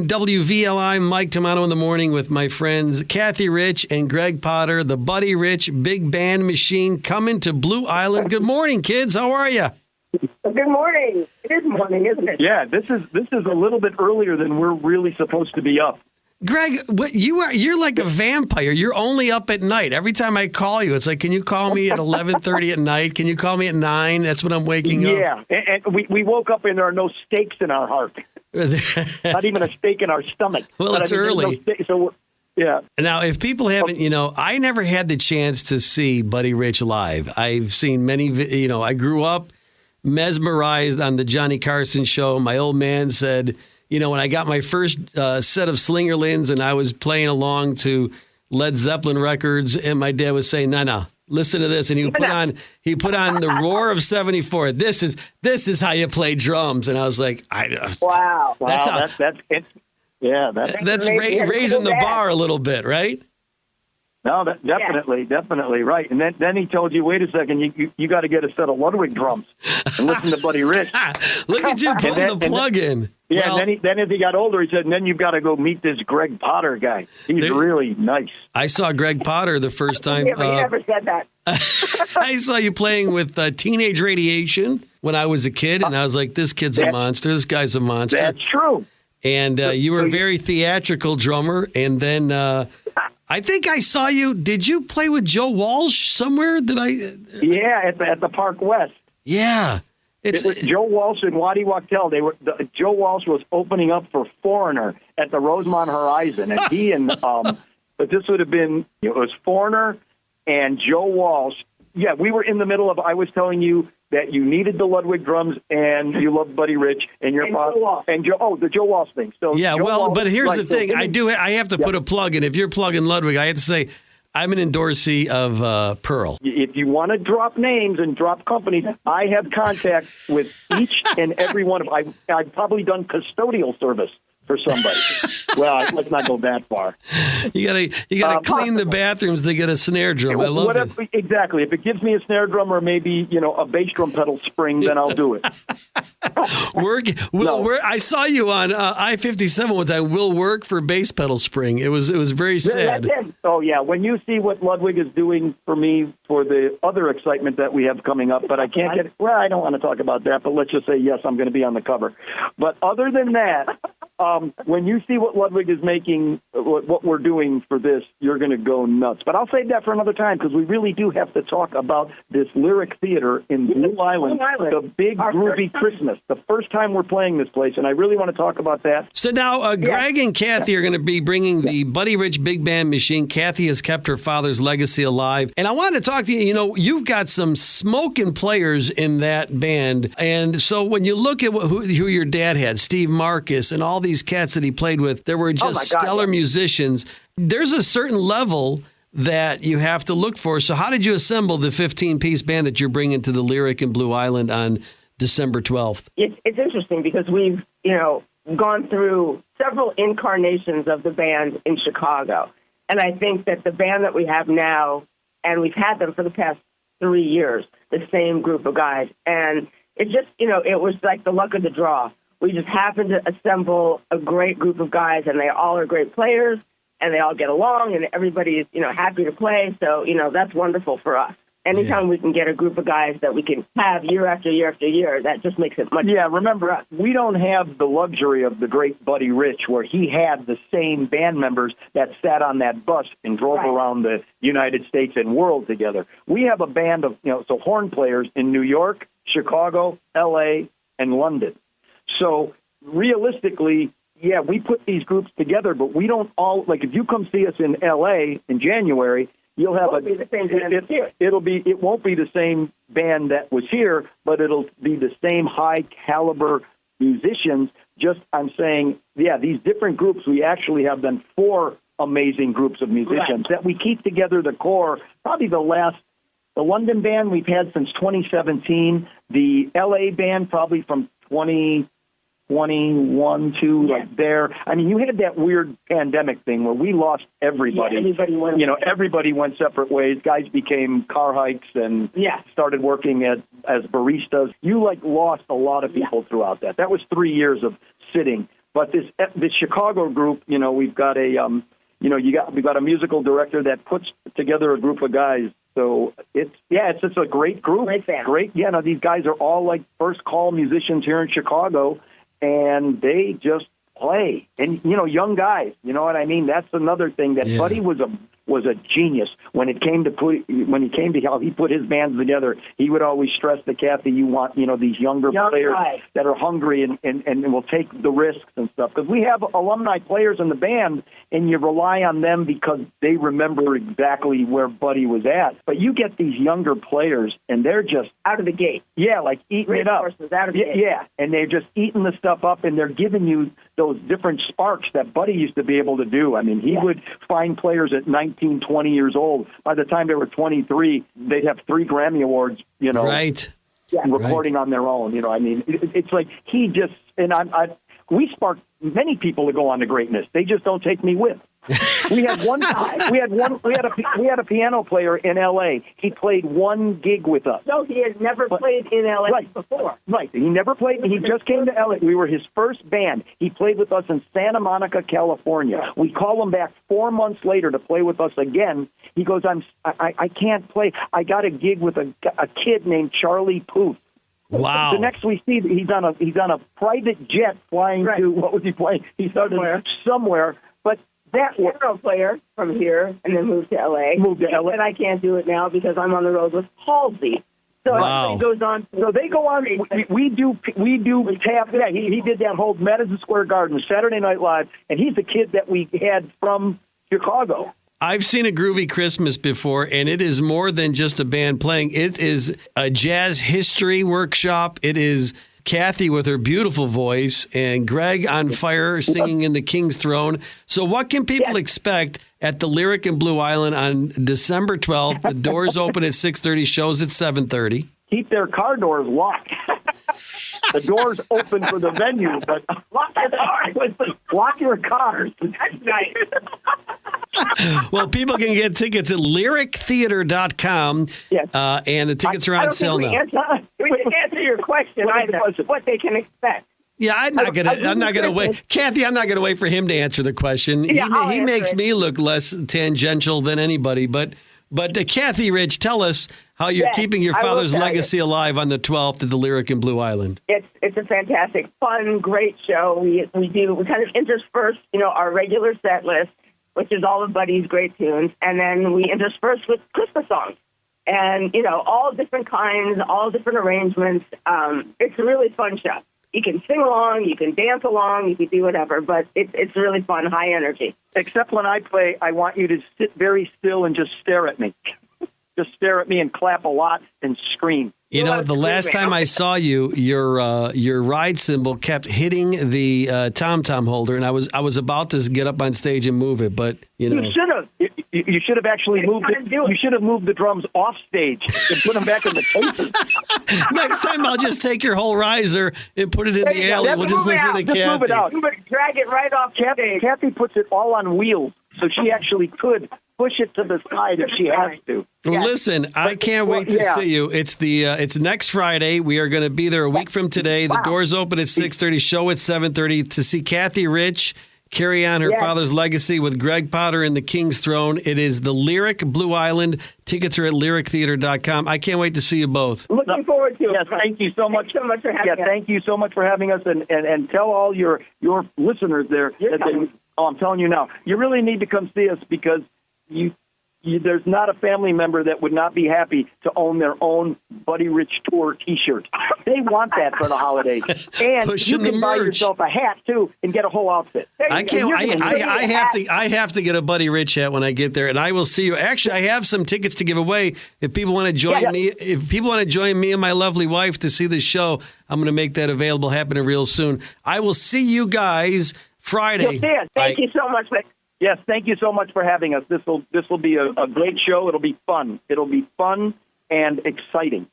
WVLI, Mike Tomano in the morning with my friends Cathy Rich and Greg Potter, the Buddy Rich Big Band Machine coming to Blue Island. Good morning, kids. How are you? Good morning. It is morning, isn't it? Yeah, this is a little bit earlier than we're really supposed to be up. Greg, you're like a vampire. You're only up at night. Every time I call you, it's like, can you call me at 11:30 at night? Can you call me at 9? That's when I'm waking up. Yeah, and we woke up and there are no stakes in our heart. Not even a stake in our stomach. Well, it's early. Yeah. Now, if people haven't, I never had the chance to see Buddy Rich live. I've seen many, I grew up mesmerized on the Johnny Carson show. My old man said, when I got my first set of Slingerlands and I was playing along to Led Zeppelin records, and my dad was saying, no, listen to this. And he put on the Roar of 74. This is how you play drums. And I was like, wow. That's raising the bar a little bit, right? No, definitely right. And then he told you, wait a second, you got to get a set of Ludwig drums and listen to Buddy Rich. Look at you putting the plug in. Yeah, well, and then as he got older, he said, and then you've got to go meet this Greg Potter guy. He's really nice. I saw Greg Potter the first time. Yeah, but you never said that. I saw you playing with Teenage Radiation when I was a kid, and I was like, this kid's a monster. This guy's a monster. That's true. And you were a very theatrical drummer, and then I think I saw you. Did you play with Joe Walsh somewhere? Yeah, at the Park West. Yeah. It was Joe Walsh and Waddy Wachtel. Joe Walsh was opening up for Foreigner at the Rosemont Horizon, and he and but this would have been it was Foreigner and Joe Walsh. Yeah, we were in the middle of. I was telling you that you needed the Ludwig drums and you loved Buddy Rich and your the Joe Walsh thing. So yeah, Joe well, Walsh, but here's right, the thing. I have to put a plug in. If you're plugging Ludwig, I have to say I'm an endorsee of Pearl. If you want to drop names and drop companies, I have contact with each and every one of. I've probably done custodial service for somebody. Well, let's not go that far. You gotta clean the bathrooms to get a snare drum. I love it. Exactly. If it gives me a snare drum or maybe a bass drum pedal spring, then I'll do it. I saw you on I-57 one time. Will work for bass pedal spring. It was very sad. Oh yeah. When you see what Ludwig is doing for me for the other excitement that we have coming up, but I can't get. Well, I don't want to talk about that. But let's just say yes, I'm going to be on the cover. But other than that. When you see what Ludwig is making, what we're doing for this, you're going to go nuts. But I'll save that for another time because we really do have to talk about this lyric theater in Blue Island, the big groovy Christmas, the first time we're playing this place, and I really want to talk about that. So now Greg and Cathy are going to be bringing the Buddy Rich Big Band Machine. Cathy has kept her father's legacy alive. And I wanted to talk to you, you've got some smoking players in that band. And so when you look at who your dad had, Steve Marcus and all these cats that he played with, there were just stellar musicians. There's a certain level that you have to look for. So how did you assemble the 15-piece band that you're bringing to the Lyric in Blue Island on December 12th? It's interesting because we've, gone through several incarnations of the band in Chicago. And I think that the band that we have now, and we've had them for the past 3 years, the same group of guys. And it just, it was like the luck of the draw. We just happened to assemble a great group of guys, and they all are great players, and they all get along, and everybody is, happy to play. So, that's wonderful for us. Anytime we can get a group of guys that we can have year after year after year, that just makes it much better. Yeah, remember, we don't have the luxury of the great Buddy Rich, where he had the same band members that sat on that bus and drove around the United States and world together. We have a band of, horn players in New York, Chicago, L.A., and London. So realistically, we put these groups together, but we don't all, like if you come see us in L.A. in January, you'll have it won't be the same band that was here, but it'll be the same high caliber musicians. Just I'm saying, these different groups, we actually have done 4 amazing groups of musicians that we keep together the core. Probably the London band we've had since 2017, the LA band probably from 2021 to like there. I mean, you had that weird pandemic thing where we lost everybody. Everybody went separate ways. Guys became car hikes and started working as baristas. You lost a lot of people throughout that. That was 3 years of sitting. But this Chicago group, we've got we've got a musical director that puts together a group of guys. So it's just a great group. Great band. These guys are all like first call musicians here in Chicago, and they just play. And young guys, you know what I mean? That's another thing that Buddy was a genius when it came to how he put his bands together. He would always stress to Cathy, you want these younger players that are hungry and will take the risks and stuff, because we have alumni players in the band and you rely on them because they remember exactly where Buddy was at. But you get these younger players and they're just out of the gate. Yeah, like eating it up. Out of the gate. Yeah, and they're just eating the stuff up, and they're giving you those different sparks that Buddy used to be able to do. I mean, he would find players at 19, 20 years old. By the time they were 23, they'd have 3 Grammy Awards, Right. recording on their own. I mean, it's like he just, and we sparked many people to go on to greatness. They just don't take me with. We had a piano player in L.A. He played 1 gig with us. No, he had never played in L.A. before. Right. He never played. He just came to L.A. We were his first band. He played with us in Santa Monica, California. We call him back 4 months later to play with us again. He goes, I can't play. I got a gig with a kid named Charlie Puth. Wow. The next we see, he's on a private jet flying to, what was he playing? He started somewhere. But that piano player from here and then moved to L.A. And I can't do it now because I'm on the road with Halsey. So it goes on. So they go on. We do tap. Yeah, he did that whole Madison Square Garden, Saturday Night Live, and he's the kid that we had from Chicago. I've seen a Groovy Christmas before, and it is more than just a band playing. It is a jazz history workshop. It is Cathy with her beautiful voice and Greg on fire singing in the King's Throne. So what can people expect at the Lyric in Blue Island on December 12th? The doors open at 6:30, shows at 7:30. Keep their car doors locked. The doors open for the venue, but lock your cars. That's nice. Well, people can get tickets at lyrictheater.com, and the tickets are on sale now. We didn't answer your question either. What they can expect. Yeah, I'm not gonna wait, Cathy. I'm not gonna wait for him to answer the question. He makes me look less tangential than anybody. But Cathy Rich, tell us how you're keeping your father's legacy alive on the 12th at the Lyric in Blue Island. It's a fantastic, fun, great show. We kind of intersperse, our regular set list, which is all of Buddy's great tunes, and then we intersperse with Christmas songs. And, all different kinds, all different arrangements. It's a really fun show. You can sing along, you can dance along, you can do whatever, but it's really fun, high energy. Except when I play, I want you to sit very still and just stare at me. Just stare at me and clap a lot and scream. The last time I saw you, your ride cymbal kept hitting the tom-tom holder, and I was about to get up on stage and move it, but you should have. You should have actually moved it. You should have moved the drums off stage and put them back in the cases. Next time, I'll just take your whole riser and put it in the alley. We'll just listen to Cathy. Move it out. Drag it right off stage. Cathy puts it all on wheels, so she actually could push it to the side if she has to. Well, listen, I can't wait to see you. It's next Friday. We are going to be there a week from today. The doors open at 6:30, show at 7:30 to see Cathy Rich carry on her father's legacy with Greg Potter in the King's Throne. It is the Lyric Blue Island. Tickets are at lyrictheater.com. I can't wait to see you both. Looking forward to it. Yes, thank you so much. Thanks so much for having us. Thank you so much for having us, and tell all your listeners there I'm telling you now, you really need to come see us, because there's not a family member that would not be happy to own their own Buddy Rich Tour T-shirt. They want that for the holidays, and you can buy yourself a hat too and get a whole outfit. I can't. I have to get a Buddy Rich hat when I get there, and I will see you. Actually, I have some tickets to give away. If people want to join me, and my lovely wife to see the show, I'm going to make that available happening real soon. I will see you guys Friday. Thank you so much. Yes, thank you so much for having us. This will be a great show. It'll be fun. It'll be fun and exciting.